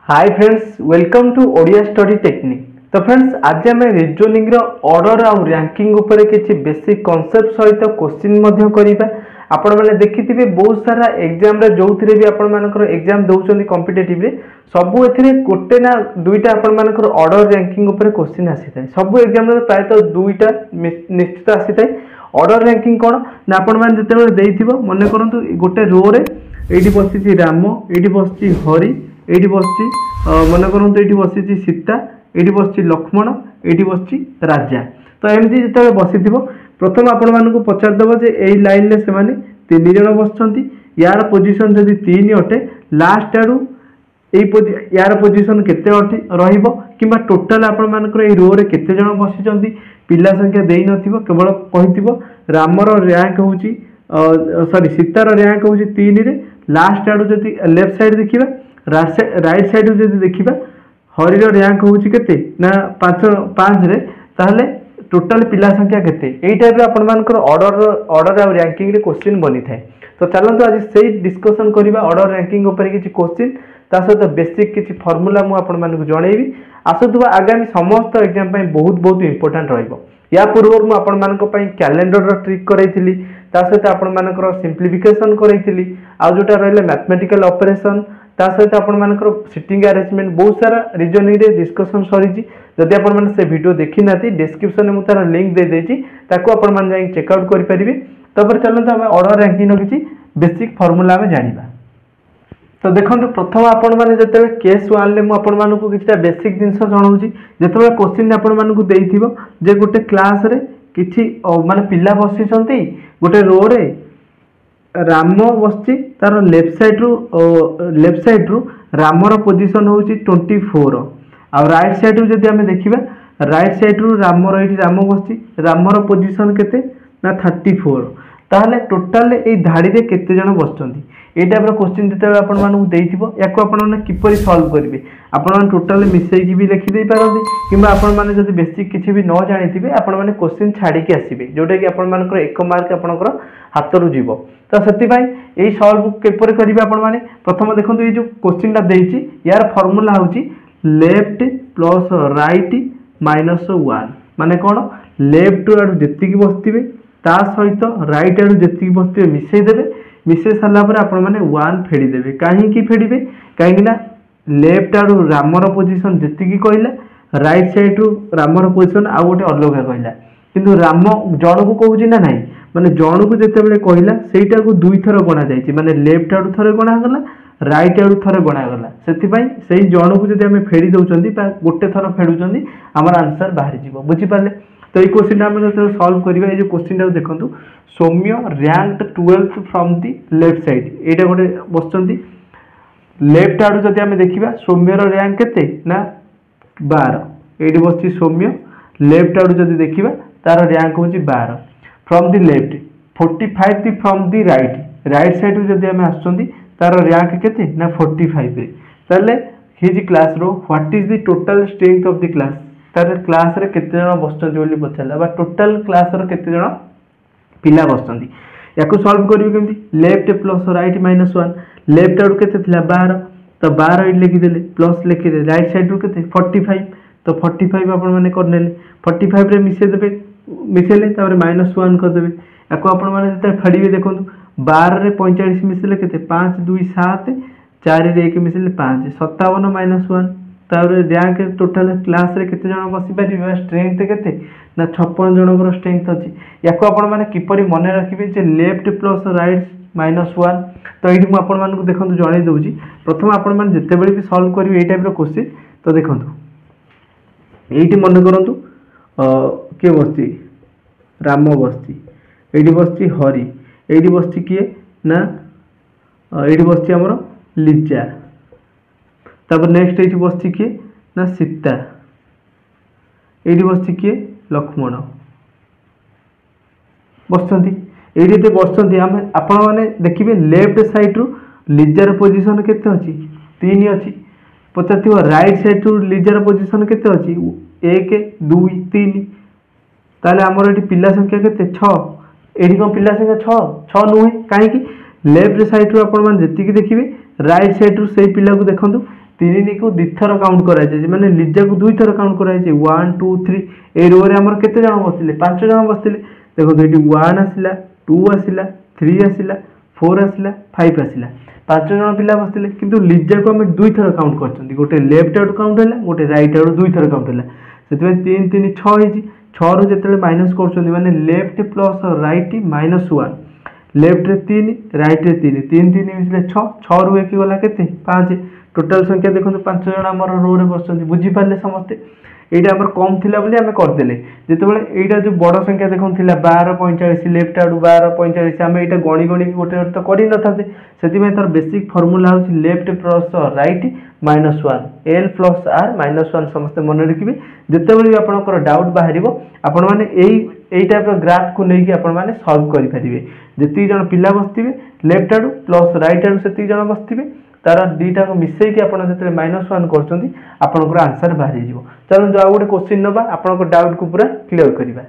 Hi friends, welcome to Odia study technique. तो friends, आज आम रिजनिंग ऑर्डर आउ रैंकिंग उपर किसी बेसिक कॉन्सेप्ट सहित क्वेश्चन मध्य करिबा। आपण माने देखिथिबे बहुत सारा एग्जाम रे जोउथिरे भी आपण मानकर एग्जाम दउचंदी कॉम्पिटिटिव रे सबु एथिरे गोटे ना दुईटा आपण मानकर ऑर्डर रैंकिंग उपर क्वेश्चन आसीथाय। सबु एग्जाम रे प्राय तो दुईटा निश्चित आसीथाय। ऑर्डर रैंकिंग कोन ना आपण माने जतेबेले देइथिबो मने करंतु गोटे रो रे एठी बसिछि राम, एठी बसिछि हरि, एठी बसछि मन करंतु एठी बसिछि सीता, एठी बसछि लक्ष्मण, एठी बसछि राजा। तो एमती जते बसिथिबो प्रथम आपण मानकु पचार दबो जे एई लाइन ले से माने तीन जण बसछंती, यार पोजीशन जदी 3 अटे लास्ट आडू यार पोजीशन केते रहिबो किबा टोटल आपण मानकर एई रो रे केते जण बसिछंती पिला संख्या देई नथिबो, केवल कहिथिबो रामर रैंक होउची सॉरी सीतार रैंक होउची 3 रे। लास्ट आडू जदी लेफ्ट साइड देखिबा राइट साइड जब देखा हरिर रैंक होउची केते ना 5 रे, ताहले टोटल पिला संख्या केते एई टाइप रे आपण मानकर ऑर्डर आ रैंकिंग रे क्वेश्चन बनी थाए। तो चलंतु आज सेही डिस्कशन करिबा ऑर्डर रैंकिंग ऊपर किछि क्वेश्चन ता सहित बेसिक किछि फार्मूला मु आपण मानकु जणैबी। आसुतबा आगामी समस्त एग्जाम पई बहुत इंपोर्टेंट रहइबो। या पूर्व मु आपण मानक पई कैलेंडर रो ट्रिक करैथिली, ता सहित आपण मानकर सिंप्लिफिकेशन करैथिली, आ जोटा रहले मैथमेटिकल ऑपरेशन, ता सहित आपण मानकर सिटिंग अरेंजमेंट बहुत सारा रीजनिंग रे डिस्कशन सरीची। जदि आपण माने से वीडियो देखि नाती डिस्क्रिप्शन में मु तार लिंक दे देची, ताको आपण मान जाई चेक आउट करि परिबे। तपर चलंत हम ऑर्डर रैंकिंग नो किछि बेसिक फार्मूला में जानिबा। तो देखंतु प्रथम आपण माने जते केस 1 ले मु आपण मानकु किछटा बेसिक जिंस जणाउची। जते क्वेश्चन आपण मानकु देइथिबो जे गोटे क्लास रे किछि माने पिला बसिसंती गोटे रो रे राम बसची, तार लेफ्ट साइड रु रामर पोजीशन होची 24 आ राइट साइड रु जदी हमें देखिबा राइट साइड रु रामर एठी राम बसची, रामर पोजीशन केते ना 34। ताहले टोटल ए धाड़ी रे केते जण बसचंती ए टाइप रो क्वेश्चन जते आपण मानू देइथिबो याको आपण माने किपरि सॉल्व करिवे आपण माने टोटल मिसै की भी लिखि देइ पारंती किबा आपण माने जदी बेसिक किछि भी न जानिथिबे आपण माने क्वेश्चन छाडी के आसीबे जोटा कि आपण मानकर 1 मार्क आपनकर हाथ रु जीवो। तो सेति भाई एई सॉल्व किपरि करिवे आपण माने प्रथम देखंतु ए जो क्वेश्चन टा देइछि यार फार्मूला होछि लेफ्ट प्लस राइट माइनस 1 माने कोन लेफ्ट आडू जेति की बसतिबे ता सहित राइट आडू जेति की बसतिबे मिसै देबे, मिसै साला पर आपण माने 1 फेडी देबे। काहे की फेडीबे काहे ना लेफ्ट आडू रामर पोजीशन जेति की कहला राइट साइड रु रामर पोजीशन आ गोटे अलग कहला किंतु राम जण को कहूची ना नाही माने जण को जेते बेले कहला सेटा को दुई थर गणा जायछि माने लेफ्ट आडू थरे गणा गला राइट आडू थरे गणा गला। सेति पई सेही जण को जदि हमें फेडी दउचंदी ता गोटे थर फेडुचंदी हमर आंसर बाहर जीवो। बुझि पाले? तो ये क्वेश्चन हम जते सॉल्व करिबा ए जो क्वेश्चन टा देखंतु Saumya ranked 12th from the left side एटा गोटे बसचंदी लेफ्ट आडू जदि हमें देखिबा सौम्य रो रैंक केते ना 12 एडी बसची सौम्य लेफ्ट आडू जदि देखिबा तार रैंक होची 12 from the left 45 the from the right side रु जदि हमें आछंती तार रैंक केते ना 45 रे। ताले his class row what is the total strength of the class तार क्लास रे केते जण बसचंती बोली पछला बा टोटल क्लास रो केते जण पिला बसचंती याको सॉल्व करिवे केमती left plus right minus 1 left आडू केते थिला 12 तो 12 इड लिखि देले प्लस लिखि दे राइट साइड रु केते 45 तो 45 आपण माने कर नेले 45 रे मिसे देबे मिसेले तापर माइनस 1 कर देबे याको आपण माने जते फडीबे देखंतु 12 रे 45 मिसेले केते 5 2 7 4 रे 1 मिसेले 5 57 माइनस 1 तापर रैंक टोटल क्लास रे केते जण बसि परिबे स्ट्रेंथ केते ना 56 जनकर स्ट्रेंथ अछि। याको आपण माने किपरि मने रखिबे जे लेफ्ट प्लस राइट माइनस 1 तो एठी मु आपण मानकु देखंतु जणै दउची प्रथम आपण माने जते बेले भी सॉल्व करिवे ए टाइप रो क्वेश्चन। तो देखंतु एठी मन करंतु के बसती राम बसती एठी बसती हरि एठी बसती किए ना एठी बसती हमर लिजा तब नेक्स्ट एठी बसती किए ना सीता एठी बसती किए लक्ष्मण बसचंती एठी ते बसचंती हम आपण माने देखिबे लेफ्ट साइड रु लिजार पोजीशन केते अछि 3 अछि पचाथिबो राइट साइड रु लिजार पोजीशन केते अछि 1 2 3 ताले हमर एठी पिला संख्या केते 6 एठी को पिला संख्या 6 नुहे काहे कि लेफ्ट साइड रु आपण मान जेति कि देखिबे राइट साइड रु सेही पिला को देखंतु तीन को दुईथर काउंट कराई माने लिजा को दुईथर काउंट कराई 1 2 3 ए रो रे हमर केते जण बसथिले 5 जण बसथिले देखो एठी 1 आसिला 2 आसिला 3 आसिला 4 आसिला 5 आसिला 5 जण पिला बसथिले किंतु लिजा को हम दुईथर काउंट करछंती गोटे लेफ्ट आउट काउंट हैला गोटे राइट आउट दुईथर काउंट हैला सेतबे 3 3 6 हेजी 6 रो जेतले माइनस करछंती माने लेफ्ट प्लस राइट -1 लेफ्ट रे 3 राइट रे 3 3 3 मिसले 6 6 रु एक गला केते 5 टोटल संख्या देखो 5 जण हमर रो रे बसछंती बुझी पाले समस्ते एटा हमर कम थिला बोली हमें कर देले जेतेबेले एटा जो बड़ संख्या देखो थिला 12 45 लेफ्ट आडू 12 45 हमें एटा गणी गणी गोटे तो करि न थाते सेति में तार बेसिक फार्मूला होची left plus right -1 l plus r -1 समस्त मन रखिबे जेतेबेले भी आपनकर डाउट बाहरिबो आपण माने एई टाइप रो ग्राफ को नेकी आपण माने सॉल्व करि परिबे जेति जण पिला बसतिबे लेफ्ट आडू प्लस राइट आडू सेति जण बसतिबे तार दीटा को मिसई के आपण जते -1 करछंती आपनकर आंसर बाहरी जिवो चलो आ गोटे क्वेश्चन नबा आपनकर डाउट को पूरा क्लियर करिबा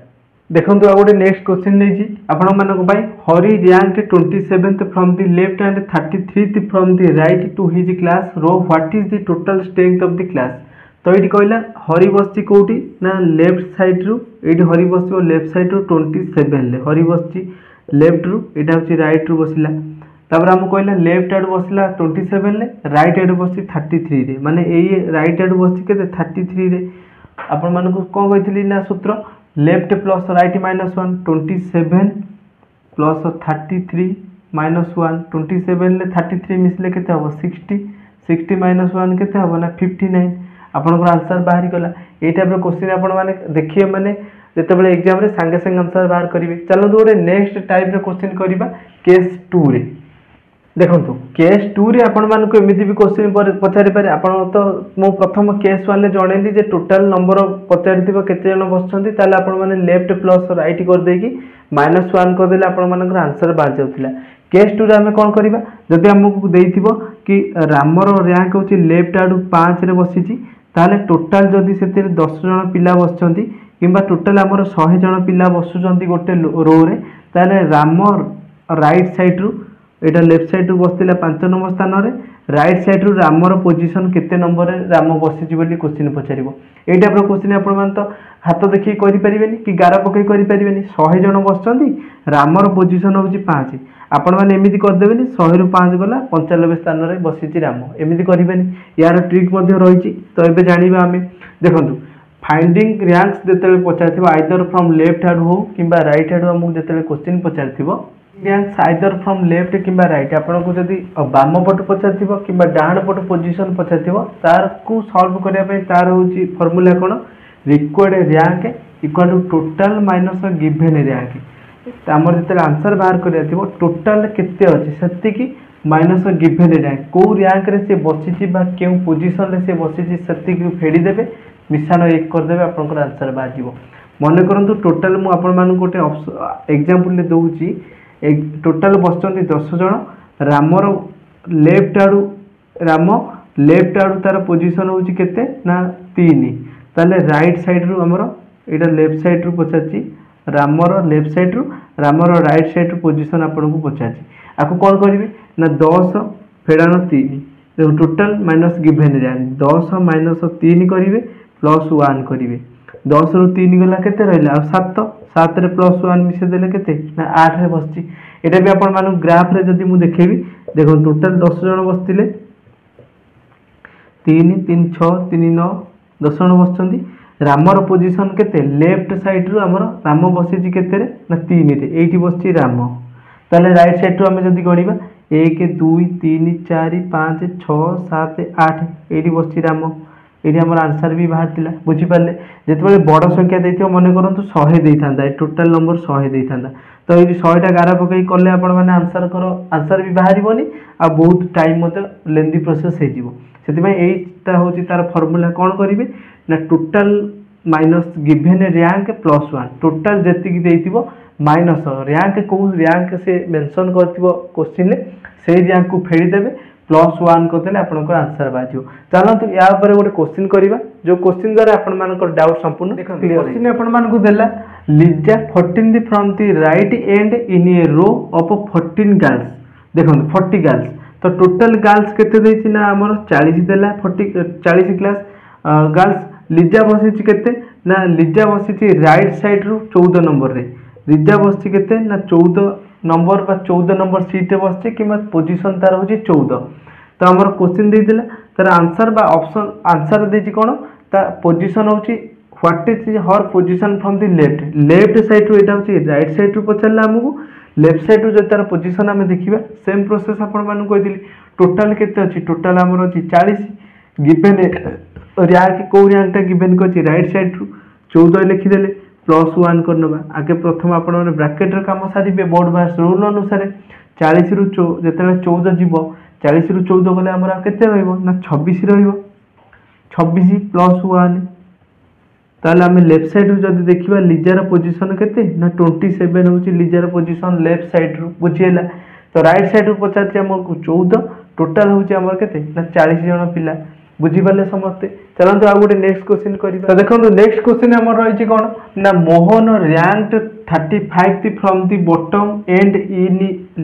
देखंतु आ गोटे नेक्स्ट क्वेश्चन नै जी आपण मानको भाई Hari rank 27th from the left end 33th from the right to his class row what is the total strength of the class तो ये कहला हरि बस्ती कोठी ना लेफ्ट साइड रु एठी हरि बस्ती लेफ्ट साइड रु 27 ले हरि बस्ती लेफ्ट रु एटा होची राइट रु बसिला तब हम कहला लेफ्ट आड बसला 27 ले राइट आड बसी 33 रे माने एई राइट आड बसी केते 33 रे आपण मानको कोन कहितली ना सूत्र लेफ्ट प्लस राइट -1 27 प्लस 33 -1 27 ले 33 मिसले केते हो 60 60 -1 केते हो ना 59 आपनकर आंसर बाहरी गला ए टाइप रो क्वेश्चन आपण माने देखिए माने जेतेबेले एग्जाम रे संगे संगे आंसर बाहर करिवे चलो दोरे नेक्स्ट टाइप रो क्वेश्चन करिबा केस 2 रे देखंतु केस 2 रे आपण मानको एमिति भी क्वेश्चन पचारि पारे आपण तो मो प्रथम केस 1 ले जणेली जे टोटल नंबर पचारिथिबो केते जण बसछंती ताले आपण माने लेफ्ट प्लस राइट कर देकी -1 कर देले आपण मानकर आंसर बाहर जाउतिला केस 2 रे हम कोन करिबा जदि हमकु देइथिबो कि रामर रैंक होची लेफ्ट आडू 5 रे बसिची ताले टोटल जदि सेते 10 जण पिला बसछंती किबा टोटल हमर 100 जण पिला बसुचंती गोटे रो रे ताले रामर राइट साइड रु एटा लेफ्ट साइड रु बसतिला 5 नंबर स्थान रे राइट साइड रु रामर पोजीशन केते नंबर रे राम बसिची बोली क्वेश्चन पचारिबो एटा प्रो क्वेश्चन आपण मान तो हाथ देखि करि परिबेनी कि गारा पकई करि परिबेनी 100 जण बसचंती रामर पोजीशन होची 5 आपण माने एमिति कर देबेनी 100 रु 5 गला 95 स्थान रे बसिची राम एमिति करिबेनी यार ट्रिक मध्ये रहिची तो एबे जानिबा हमें देखंतु फाइंडिंग रैंक्स जेतेले पचारथिबो आइदर फ्रॉम लेफ्ट हैंड हो किबा राइट हैंड हमु जेतेले क्वेश्चन पचारथिबो रैंक्स आइदर फ्रॉम लेफ्ट किबा राइट आपन को जदी बाम पट पचारथिबो किबा डाहाण पट पोजीशन पचारथिबो तार को सॉल्व करिया पय तार होची फार्मूला कोन required rank equal to total minus given rank हमर जेतेले आंसर बाहर करिया थिबो टोटल केते अछि सेति की माइनस गिवन रैंक को रैंक रे से बसिची बा केउ पोजीशन रे से बसिची सेति की फेडी देबे मिशान एक कर देबे आपनकर आंसर बाहर जिवो मन करंतु टोटल मु आपन मान गोटे एग्जांपल ले दोउची टोटल बसचंती 10 जण रामर लेफ्ट आडू राम लेफ्ट आडू तार पोजीशन होची केते ना 3 ताले राइट साइड रु हमर एटा लेफ्ट साइड रु पचाची रामर लेफ्ट साइड रु रामर राइट साइड रु पोजीशन आपन को पचाची आको कोन करिवे ना 10 फेडानो 3 देखो टोटल माइनस गिवन रैंक 10 - 3 करिवे प्लस 1 करिवे 10 रु 3 गला केते रहला 7 7 रे प्लस 1 मिसे देले केते ना 8 रे बसची एटा भी आपण मानु ग्राफ रे जदी मु देखेबी देखो टोटल 10 जण बसतिले 3 3 6 3 9 10 जण बसचंदी रामर पोजीशन केते लेफ्ट साइड रु हमर राम बसिची केते रे ना 3 रे एठी बसची राम ताले राइट साइड रु हमें जदी गणीबा 1 2 3 4 5 6 7 8 एठी बसची राम एठी हमर आंसर भी बाहर थिला बुझी पाले जेतेबेले बड़ संख्या देथियो मने करंतु 100 देइथांदा टोटल नंबर 100 देइथांदा तो ये 100 टा गारा पकई करले आपण माने आंसर करो आंसर भी बाहरिबोनी आ बहुत टाइम मते लेंदी प्रोसेस हे जिवो सेति में एटा होची तार फार्मूला कोन करिवे ना total minus given rank plus 1 total जेति की देइतिबो माइनस रैंक को रैंक से मेंशन करतिबो क्वेश्चन ले से रैंक को फेडी देबे प्लस 1 करदेले आपनकर आंसर बाजियो चलंतु या ऊपर गोटे क्वेश्चन करिबा जो क्वेश्चन द्वारा आपन मानकर डाउट संपूर्ण क्लियर क्वेश्चन आपन मानको देला Liza 14 from the right end in a row of 14 girls देखो 40 गर्ल्स तो टोटल गर्ल्स केते देछि ना हमर 40 देला 40 क्लास गर्ल्स लिजा बसिछि केते ना लिजा बसिछि राइट साइड रु 14 नंबर रे लिजा बसिछि केते ना 14 नंबर बा 14 नंबर सीट रे बसिछि किमा पोजीशन तार होछि 14 तो हमर क्वेश्चन दे दिला तार आंसर बा ऑप्शन आंसर देछि कोन ता पोजीशन होछि what is her position from the left side रु एटा होछि राइट साइड रु पछला हमकु लेफ्ट साइड रु जे तार पोजीशन हमें देखिबा सेम प्रोसेस आपण मानु कहि दिली टोटल केते अछि टोटल हमर अछि 40 गिवन रैंक को रैंक ता गिवन को अछि राइट साइड रु 14 लिखि देले +1 करनबा आगे प्रथम आपण माने ब्रैकेट रे काम सारिबे बोर्ड बास रूल अनुसार 40 रु जेतेले 14 जीवो 40 रु 14 गले हमरा केते रहइबो ना 26 रहइबो 26 +1 ताले आमे लेफ्ट साइड रु जदी देखिबा लिजार पोजीशन केते ना 27 होची लिजार पोजीशन लेफ्ट साइड रु बुझियला तो राइट साइड रु पचाछि हमको 14 टोटल होची हमर केते ना 40 जण पिला बुझि पाले समस्त चलंतु आ गोटे नेक्स्ट क्वेश्चन करिबा तो देखंतु नेक्स्ट क्वेश्चन हमर रहिछि कोन ना Mohan ranked 35 from the bottom and in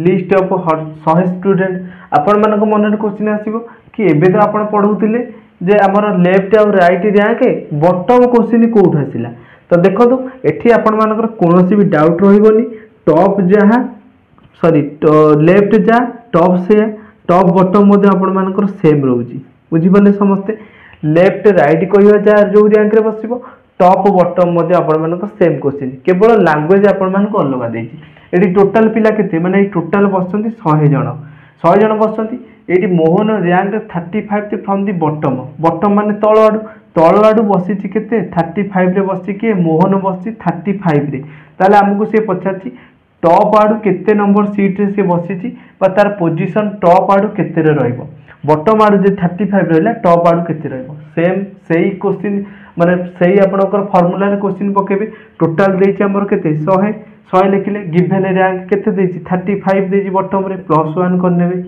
list of 100 student आपण मानको मनरे क्वेश्चन आसीबो कि एबे तो आपण पढौतिले जे हमर लेफ्ट और राइट रैंक बॉटम क्वेश्चन कोठ आसिला तो देखंतु एठी आपण मानकर कोनोसी भी डाउट रहिबोनी टॉप जहां सॉरी लेफ्ट जा टॉप से टॉप बॉटम मध्ये आपण मानकर सेम रहउची बुझि पाले समस्त लेफ्ट राइट कहियो जा जो रैंक रे बसिबो टॉप बॉटम मध्ये आपण मानकर सेम क्वेश्चन केवल लैंग्वेज आपण मानको अलग देछि एठी टोटल पिला केते माने टोटल बसचंती 100 जण बसचंती एटी Mohan rank 35 from the bottom माने तळ आडू बसिछि केते 35 रे बसि के मोहन बसि 35 रे ताले हमकु से पछाछि टॉप आडू केते नंबर सीट रे से बसिछि बा तार पोजीशन टॉप आडू केते रे रहइबो बॉटम आडू जे 35 रहला टॉप आडू केते रहइबो सेम सेही क्वेश्चन माने सेही आपनकर फार्मूला रे क्वेश्चन पकेबे टोटल देछि हमर केते 100 लिखिले गिवन रैंक केते देछि 35 देछि बॉटम रे +1 करनेबे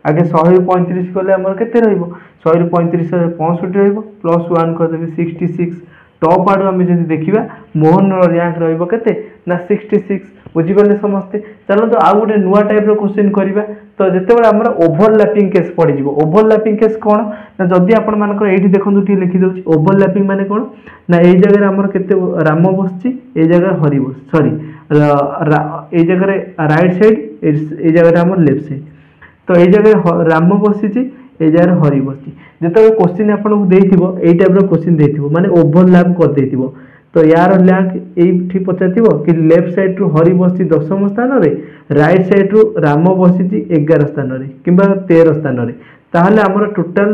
आगे 100 रु 35 गले हमर केते रहइबो 100 रु 35 65 रहइबो +1 कर देबे 66 टॉप आडू हम जदी देखिबा मोहन रैंक रहइबो केते ना 66 बुझि गले समस्त चलो तो आ गोटे नुवा टाइप रो क्वेश्चन करिबा तो जते बेला हमर ओवरलैपिंग केस पड़ी जिवो ओवरलैपिंग केस कोन ना जदी आपण मानकर एठी देखंतु ठी लिखि दोछि ओवरलैपिंग माने कोन ना एई जगह रे हमर केते राम बसछि एई जगह हरि बस सॉरी एई जगह रे राइट साइड एई जगह रे हमर लेफ्ट साइड तो एई जगह राम बसछि एई जगह हरि बसछि जते क्वेश्चन आपण को देथिबो एई टाइप रो क्वेश्चन देथिबो माने ओवरलैप कर देथिबो तो यार लैंक एठी पचाथिबो कि लेफ्ट साइड रु हरि बसछि 10 स्थान रे राइट साइड रु राम बसछि 11 स्थान रे किबा 13 स्थान रे ताहले हमर टोटल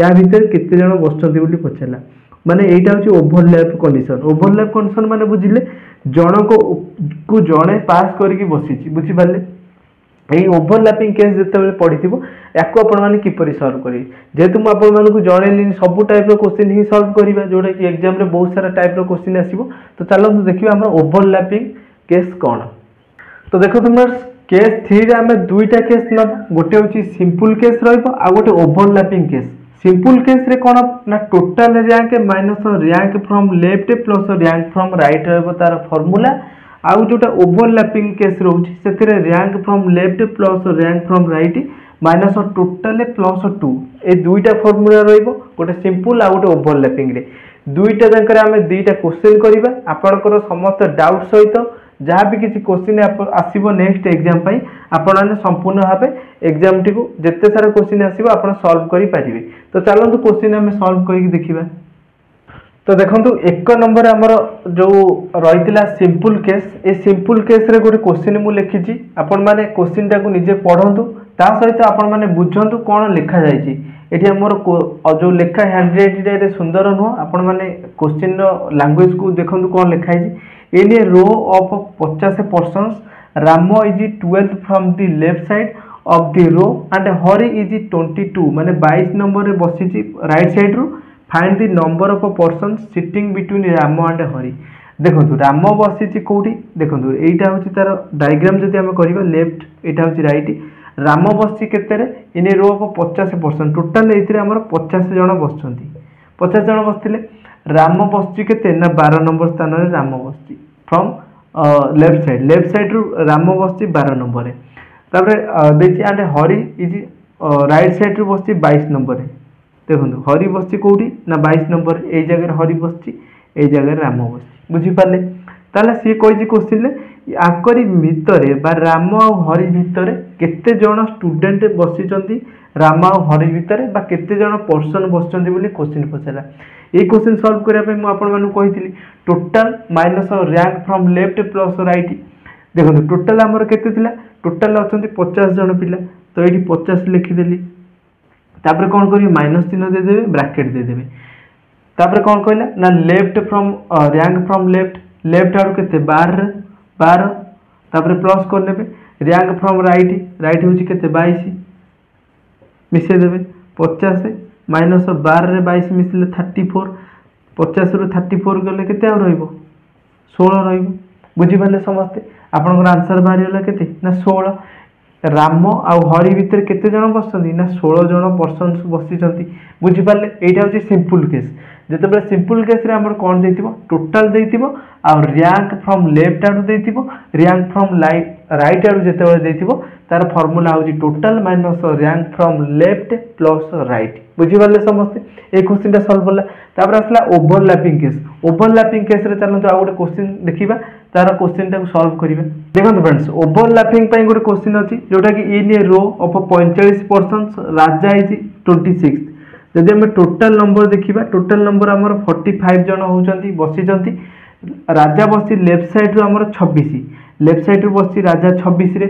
या भीतर केते जण बसछथि बोली पछला माने एटा होछि ओवरलैप कंडीशन माने बुझिले जण को जणे पास करिकि बसिछि बुझि पाले एई ओवरलैपिंग केस जते बेले पडिथिबो याको आपण माने किपरि सॉल्व करी जेतु म आपण मानकु जणेलिन सब टाइप रो क्वेश्चन ही सॉल्व करिबा जोडा कि एग्जाम रे बहुत सारा टाइप रो क्वेश्चन आसीबो तो चलो देखिबा हमर ओवरलैपिंग केस कोन तो देखो तुमर केस 3 रे हमें दुईटा केस न गोटे होची सिंपल केस रहइबो आ गोटे ओवरलैपिंग केस सिंपल केस रे कोन ना total rank minus rank from left plus rank from right रहइबो तार फार्मूला आउ जोटा ओवरलैपिंग केस रहउची सेथिरे rank from left plus rank from right minus total +2 ए दुईटा फार्मूला रहइबो गोटे सिंपल आ गोटे ओवरलैपिंग रे दुईटा जंकर हमें दुईटा क्वेश्चन करिबा आपनकर समस्त डाउट सहित जहाँ भी किसी क्वेश्चन आसीबो नेक्स्ट एग्जाम पई आपण माने संपूर्ण भाबे एग्जाम टी को जत्ते सारा क्वेश्चन आसीबो आपण सॉल्व करि पारिबे तो चलंतु क्वेश्चन हमें सॉल्व करि देखिबा तो देखंतु एक नंबर हमर जो रहितला सिंपल केस ए सिंपल केस रे गोटे क्वेश्चन मु लिखिछि आपण माने क्वेश्चन टा को निजे पढंतु ता सहित आपण माने बुझंतु कोन लिखा जायछि एठी हमर जो लेखा हैंड राइटिंग रे सुंदर न आपण माने क्वेश्चन रो लैंग्वेज को देखंतु कोन लिखा जायछि in a row of 50 persons Ram is 12 from the left side of the row and Hari is 22 माने 22 नंबर रे बसिछि right side row find the number of person sitting between Ram and Hari देखंतु राम बसिछि कोठी देखंतु एटा होछि तार डायग्राम जदि हम करिबा लेफ्ट एटा होछि राइट राम बसिछि केते रे इन रो ऑफ 50% टोटल एथिरे हमर 50 जण बसछंती 50 जण बसथिले राम बसिछि केते ना 12 नंबर स्थान रे राम बसिछि फ्रॉम लेफ्ट साइड रु राम बसिछि 12 नंबर रे तापर देखि आंडे हरि इज राइट साइड रू बस 22 नंबर देखो हरि बस कौटी ना 22 नंबर ये जगह हरि बस ये जगह राम बस बुझीपारे ताले सी कही क्वेश्चन आकरी भितर राम आ हरि भितर केते जन स्टूडेंट बसी राम आ हरि भितर केते जन पर्सन बसचंती बोली क्वेश्चन पचारा ये क्वेश्चन सॉल्व करने मुझे total minus rank from left plus right देखो टोटाल आमर केते थिला टोटाल अच्छा 50 जन पिला तो ये 50 लिखिदेली तापर कौन करी माइनस चिन्ह देदेवे ब्रैकेट देदेवे तापर कौन कहला ना left from rank from left left आड़ू केते 12 तापर प्लस कर नेबे रैंक फ्रॉम राइट राइट होची केते 22 मिसे देबे 50 माइनस 12 रे 22 मिसले 34 50 रु 34 गले केते आ रहइबो 16 रहइबो बुझी पाले समस्ते आपनकर आंसर बाहरी होला केते ना 16 राम आउ हरि भितर केते जन बसछंती ना 16 जन पर्सन बसिछंती बुझी पाले एटा होची सिंपल केस जेते बेले सिंपल केस रे हमर कोन देथिबो टोटल देथिबो आ रैंक फ्रॉम लेफ्ट आडू देथिबो रैंक फ्रॉम राइट आडू जेते बेले देथिबो तार फार्मूला होची total minus rank from left plus right बुझी पाले समस्ते ए क्वेश्चन टा सॉल्व होला तापर आसला ओवरलैपिंग केस रे चलंतु आ गोटे क्वेश्चन देखिबा तार क्वेश्चन टा सॉल्व करिबा देखंतु फ्रेंड्स ओवरलैपिंग पई गोटे क्वेश्चन अछि जोटा कि in a row of 45 persons Raja is 26 जदि हम टोटल नंबर देखिबा टोटल नंबर हमर 45 जन होचंती बसिचंती राजा बसी लेफ्ट साइड रो हमर 26 लेफ्ट साइड रो बसी राजा 26 रे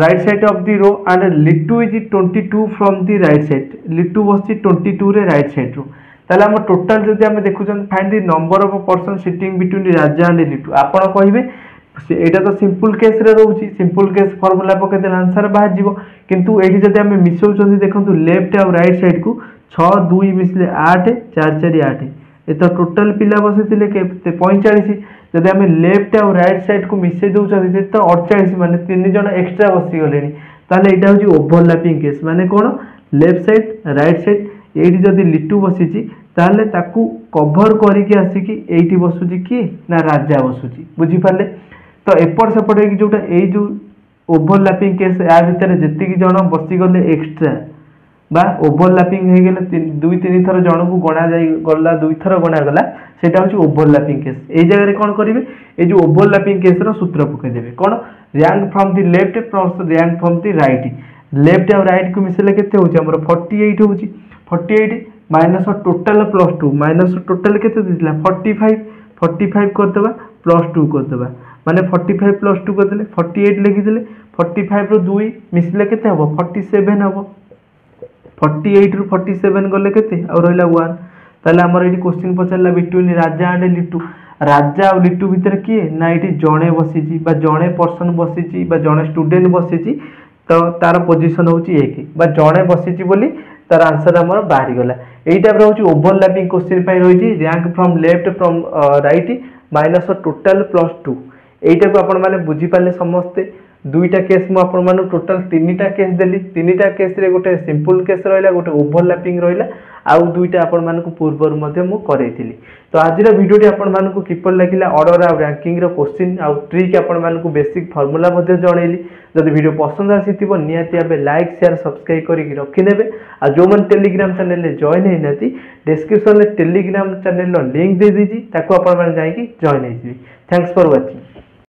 right side of the row and Litu is 22 from the right side Litu बसी 22 रे राइट साइड रो ताले हम टोटल जदि हम देखुचन find the number of person sitting between Raja and Litu आपण कहिबे एटा तो सिंपल केस रे रहउची सिंपल केस फार्मूला पके आंसर बाहर जीवो किंतु एठी जदि हम मिसौचंती देखंतु लेफ्ट और राइट साइड को 6 2 मिसले 8 4 4 8 ए तो टोटल पिला बसिथिले केते 45 जदि हम लेफ्ट और राइट साइड को मिसै दउचंती तो 48 माने 3 जन एक्स्ट्रा बसी गलेनी ताले एटा होची ओवरलैपिंग केस माने कोन लेफ्ट साइड राइट साइड एठी जदि लिटू बसिची ताले ताकू कवर करिके आसीकी एठी बसुची की ना राजा बसुची बुझी पाले तो एपट सेपट होगी जोटा ए जो ओवरलैपिंग केस या भितर जेतिकी जन बसी गले एक्स्ट्रा बा ओवरलैपिंग हो गले 2-3 थर जन को गणा जाई गला 2 थर गणा गला सेटा होची ओवरलैपिंग केस ए जगह रे कोन करिवे ए जो ओवरलैपिंग केस रो सूत्र पके देबे कोन rank from the left plus rank from the right left और राइट को मिसले केते होची हमर 48 होची 48 minus total plus 2 minus total केते दिसला 45 कर देबा प्लस 2 कर देबा माने 45 प्लस 2 कर देले 48 लिखि देले 45 रो 2 मिसले केते हबो 47 हबो 48 रू 47 गले केते और रहला 1 ताले हमर एठी क्वेश्चन पचारला बिटवीन राजा एंड लिटू राजा और लिटू भीतर किए ना एठी जणे बसिची बा जणे पर्सन बसिची बा जणे स्टूडेंट बसिची तो तार पोजीशन होची 1 बा जणे बसिची बोली तार आंसर हमर बाहरी गला एई टाइप रो होची ओवरलैपिंग क्वेश्चन पई रहिची rank from left from right minus total plus 2 एटा को आपण माने बुझी पाले समस्ते दुईटा केस मु आपण मानु टोटल तीनटा केस देली तीनटा केस रे गोटे सिंपल केस रहला गोटे ओवरलैपिंग रहला आउ दुईटा आपण मानकु पूर्वर मध्ये मु करैतिली तो आजिरा वीडियोटी आपण मानकु किपर लागिला ऑर्डर आ रैंकिंग रो क्वेश्चन आ ट्रिक आपण मानकु बेसिक फार्मूला मध्ये जणैली जदि वीडियो पसंद आसीथिबो नियाती आबे लाइक शेयर सब्सक्राइब करिक रखि नेबे आ जो मन टेलीग्राम चैनल ले जॉइन हे नाती डिस्क्रिप्शन ले टेलीग्राम चैनल रो लिंक दे दीजी ताको आपण माने जाई कि जॉइन हे जी थैंक्स फॉर वाचिंग।